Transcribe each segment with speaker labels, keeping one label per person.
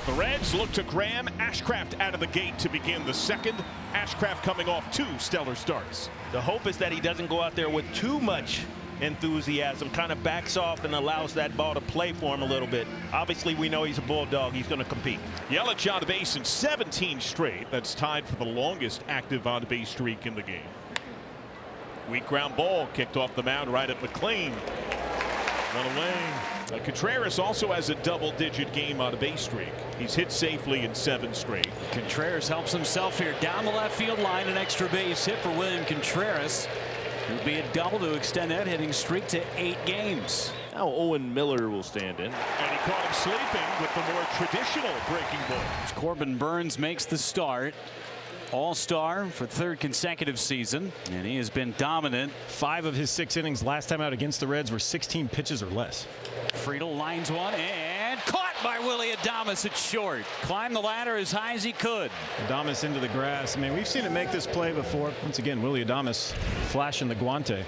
Speaker 1: The Reds look to Graham Ashcraft out of the gate to begin the second. Ashcraft coming off 2 stellar starts.
Speaker 2: The hope is that he doesn't go out there with too much enthusiasm, kind of backs off and allows that ball to play for him a little bit. Obviously, we know he's a bulldog. He's going to compete.
Speaker 1: Yelich on base in 17 straight. That's tied for the longest active on base streak in the game. Weak ground ball kicked off the mound right at McLean. One away. Contreras also has a double-digit game on a base streak. He's hit safely in 7 straight.
Speaker 3: Contreras helps himself here down the left field line. An extra base hit for William Contreras. It would be a double to extend that hitting streak to 8 games.
Speaker 4: Now Owen Miller will stand in.
Speaker 1: And he caught him sleeping with the more traditional breaking ball.
Speaker 3: Corbin Burnes makes the start. All-star for 3rd consecutive season, and he has been dominant.
Speaker 5: 5 of his 6 innings last time out against the Reds were 16 pitches or less.
Speaker 3: Friedel lines one and caught by Willy Adames at short. Climbed the ladder as high as he could.
Speaker 5: Adames into the grass. I mean, we've seen him make this play before. Once again, Willy Adames flashing the guante.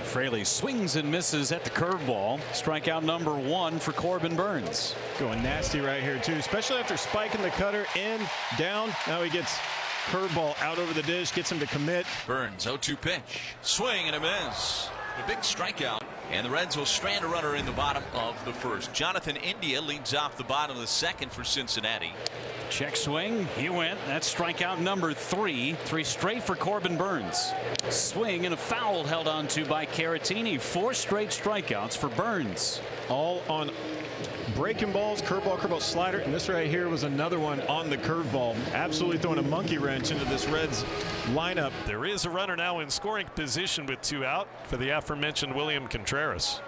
Speaker 3: Fraley swings and misses at the curveball. Strikeout number 1 for Corbin Burnes.
Speaker 5: Going nasty right here too, especially after spiking the cutter in, down. Now he gets curveball out over the dish, gets him to commit.
Speaker 6: Burnes 0-2 pitch, swing and a miss. A big strikeout, and the Reds will strand a runner in the bottom of the 1st. Jonathan India leads off the bottom of the 2nd for Cincinnati.
Speaker 3: Check swing, he went. That's strikeout number 3. 3 straight for Corbin Burnes. Swing and a foul held on to by Caratini. 4 straight strikeouts for Burnes.
Speaker 5: All on breaking balls, curveball, slider, and this right here was another one on the curveball. Absolutely throwing a monkey wrench into this Reds lineup.
Speaker 7: There is a runner now in scoring position with 2 out for the aforementioned William Contreras.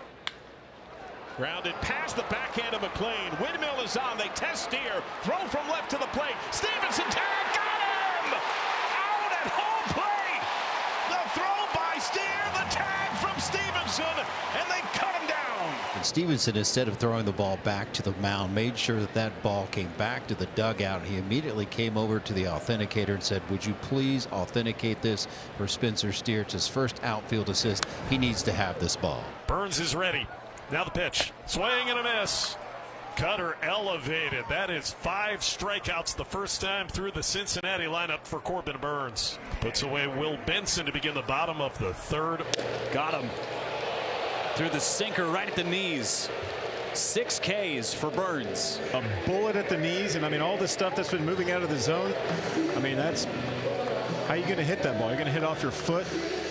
Speaker 1: Grounded past the backhand of McLean. Windmill is on. They test Steer. Throw from left to the plate. Stevenson tag. Got him! Out at home plate. The throw by Steer. The tag from Stevenson. And they cut him down.
Speaker 8: And Stevenson, instead of throwing the ball back to the mound, made sure that that ball came back to the dugout. He immediately came over to the authenticator and said, would you please authenticate this for Spencer Steer? It's his first outfield assist. He needs to have this ball.
Speaker 7: Burnes is ready. Now the pitch. Swing and a miss. Cutter elevated. That is 5 strikeouts the first time through the Cincinnati lineup for Corbin Burnes. Puts away Will Benson to begin the bottom of the 3rd.
Speaker 3: Got him. Through the sinker right at the knees. 6 Ks for Burnes.
Speaker 5: A bullet at the knees, and I mean all the stuff that's been moving out of the zone. I mean, that's how you going to hit that ball. You're going to hit off your foot.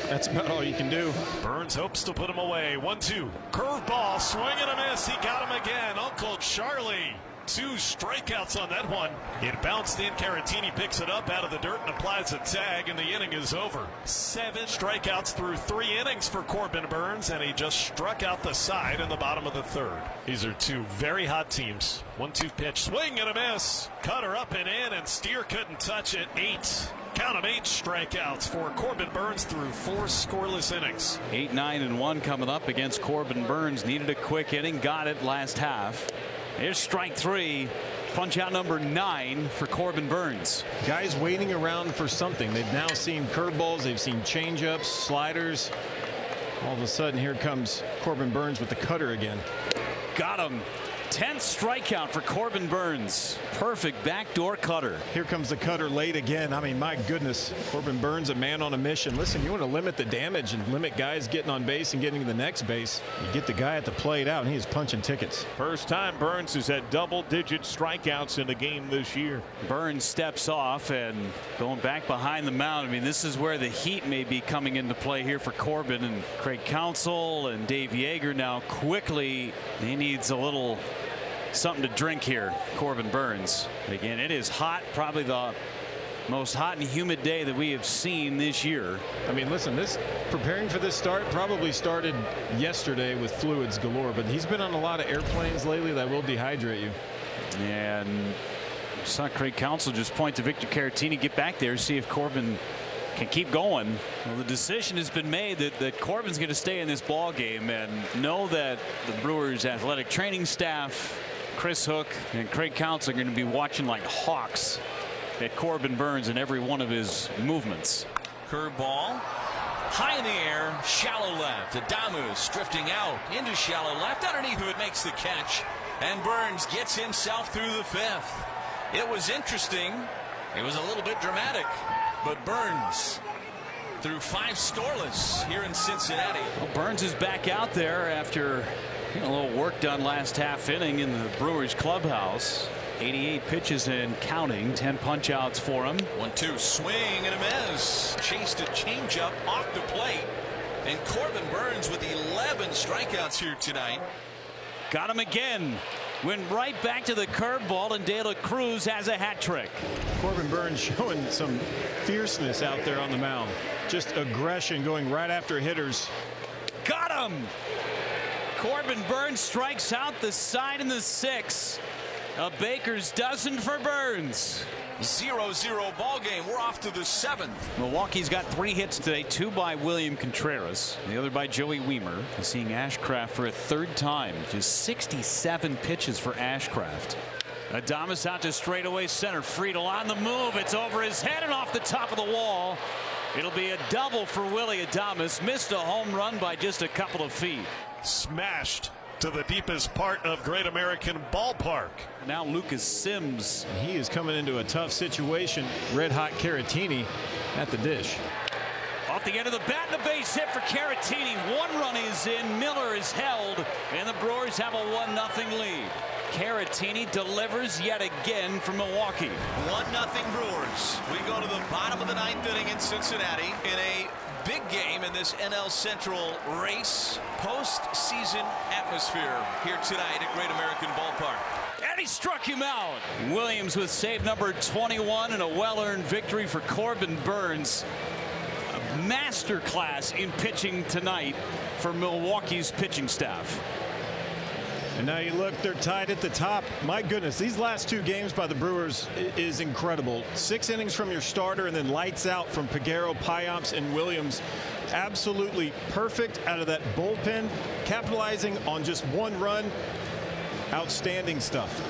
Speaker 5: That's about all you can do.
Speaker 7: Burnes hopes to put him away. 1-2. Curveball, swing and a miss. He got him again. Uncle Charlie. 2 strikeouts on that one. It bounced in. Caratini picks it up out of the dirt and applies a tag, and the inning is over. 7 strikeouts through 3 innings for Corbin Burnes, and he just struck out the side in the bottom of the 3rd. These are 2 very hot teams. 1-2 pitch, swing and a miss. Cutter up and in, and Steer couldn't touch it. 8. Count of 8 strikeouts for Corbin Burnes through 4 scoreless innings.
Speaker 3: 8, 9, and 1 coming up against Corbin Burnes. Needed a quick inning, got it last half. Here's strike 3. Punch out number 9 for Corbin Burnes.
Speaker 5: Guys waiting around for something. They've now seen curveballs, they've seen changeups, sliders. All of a sudden, here comes Corbin Burnes with the cutter again.
Speaker 3: Got him. 10th strikeout for Corbin Burnes. Perfect backdoor cutter.
Speaker 5: Here comes the cutter late again. I mean, my goodness. Corbin Burnes, a man on a mission. Listen, you want to limit the damage and limit guys getting on base and getting to the next base. You get the guy at the plate out, and he is punching tickets.
Speaker 1: First time Burnes has had double-digit strikeouts in a game this year.
Speaker 3: Burnes steps off and going back behind the mound. I mean, this is where the heat may be coming into play here for Corbin. And Craig Counsell and Dave Yeager now quickly, he needs a little something to drink here, Corbin Burnes. Again, it is hot, probably the most hot and humid day that we have seen this year.
Speaker 5: I mean, listen, this preparing for this start probably started yesterday with fluids galore, but he's been on a lot of airplanes lately that will dehydrate you.
Speaker 3: And saw Craig Counsell just point to Victor Caratini, get back there, see if Corbin can keep going. Well, the decision has been made that Corbin's going to stay in this ball game, and know that the Brewers athletic training staff, Chris Hook and Craig Counsell, are going to be watching like hawks at Corbin Burnes in every one of his movements.
Speaker 6: Curveball, high in the air, shallow left. Adames drifting out into shallow left. Underneath who it makes the catch. And Burns gets himself through the 5th. It was interesting. It was a little bit dramatic. But Burns through 5 scoreless here in Cincinnati.
Speaker 3: Well, Burns is back out there after getting a little work done last half inning in the Brewers clubhouse. 88 pitches and counting. 10 punch outs for him.
Speaker 6: 1-2 swing and a miss. Chased a changeup off the plate. And Corbin Burns with 11 strikeouts here tonight.
Speaker 3: Got him again. Went right back to the curveball, and De La Cruz has a hat trick.
Speaker 5: Corbin Burns showing some fierceness out there on the mound. Just aggression, going right after hitters.
Speaker 3: Got him. Corbin Burns strikes out the side in the 6th. A baker's dozen for Burns.
Speaker 6: 0-0 ball game. We're off to the 7th.
Speaker 3: Milwaukee's got 3 hits today, 2 by William Contreras, the other by Joey Wiemer. Seeing Ashcraft for a 3rd time. Just 67 pitches for Ashcraft. Adames out to straightaway center. Friedel on the move. It's over his head and off the top of the wall. It'll be a double for Willie Adames. Missed a home run by just a couple of feet.
Speaker 7: Smashed to the deepest part of Great American Ballpark.
Speaker 3: Now Lucas Sims.
Speaker 5: He is coming into a tough situation. Red hot Caratini at the dish.
Speaker 3: Off the end of the bat, and a base hit for Caratini. 1 run is in. Miller is held, and the Brewers have a 1-0 lead. Caratini delivers yet again from Milwaukee.
Speaker 6: 1-0 Brewers. We go to the bottom of the 9th inning in Cincinnati in a big game in this NL Central race. Postseason atmosphere here tonight at Great American Ballpark.
Speaker 3: And he struck him out. Williams with save number 21 and a well-earned victory for Corbin Burns. A masterclass in pitching tonight for Milwaukee's pitching staff.
Speaker 5: And now you look, they're tied at the top. My goodness, these last 2 games by the Brewers is incredible. 6 innings from your starter and then lights out from Peguero, Payamps, and Williams. Absolutely perfect out of that bullpen, capitalizing on just 1 run. Outstanding stuff.